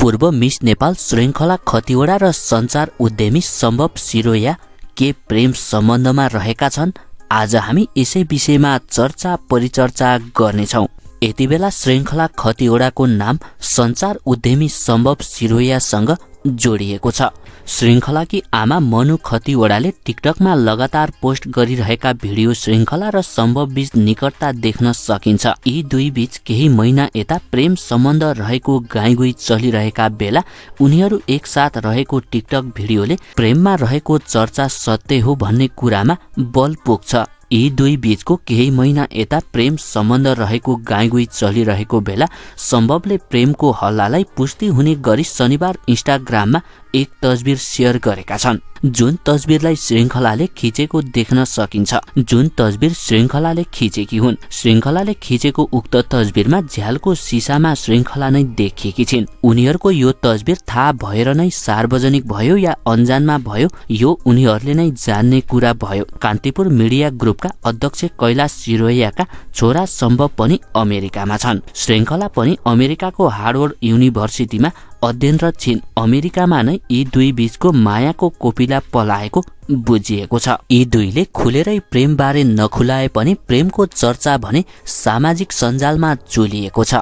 पूर्व मिस नेपाल श्रृङ्खला खतिवडा र सञ्चार उद्यमी सम्भव सिरोया के प्रेम सम्बन्धमा रहेका छन्? आज हामी यसै विषयमा चर्चा परिचर्चा गर्नेछौँ। यति बेला श्रृङ्खला खतिवडाको नाम सञ्चार उद्यमी सम्भव सिरोयासँग जोडिएको छ। श्रृङ्खलाकी आमा मनु खतिवडाले टिकटकमा लगातार पोस्ट गरिरहेका भिडियो श्रृङ्खला र सम्भव बीच निकटता देख्न सकिन्छ। यी दुई बीच केही महिना यता प्रेम सम्बन्ध रहेको गाईगुई चलिरहेका बेला उनीहरू एकसाथ रहेको टिकटक भिडियोले प्रेममा रहेको चर्चा सत्य हो भन्ने कुरामा बल पुग्छ। यी दुई बीचको केही महिना यता प्रेम सम्बन्ध रहेको गाईगुई चलिरहेको बेला सम्भवले प्रेमको हल्लालाई पुष्टि हुने गरी शनिबार इन्स्टाग्राममा एक तस्बिर सेयर गरेका छन्। जुन तस्बिरलाई श्रृङ्खलाले खिचेको देख्न सकिन्छ। जुन तस्बिर श्रृङ्खलाले खिचेकी हुन्। श्रृङ्खलाले खिचेको उक्त तस्बिरमा झ्यालको सिसामा श्रृङ्खला नै देखिएकी छिन्। उनीहरूको यो तस्बिर थाहा भएर नै सार्वजनिक भयो या अन्जानमा भयो, यो उनीहरूले नै जान्ने कुरा भयो। कान्तिपुर मिडिया ग्रुपका अध्यक्ष कैलाश सिरोयाका छोरा सम्भव पनि अमेरिकामा छन्। श्रृङ्खला पनि अमेरिकाको हार्वर्ड युनिभर्सिटीमा अध्ययनरत छिन्। अमेरिकामा नै यी दुई बीचको मायाको कोपिला पलाएको बुझिएको छ। यी दुईले खुलेरै प्रेमबारे नखुलाए पनि प्रेमको चर्चा भने सामाजिक सञ्जालमा चुलिएको छ।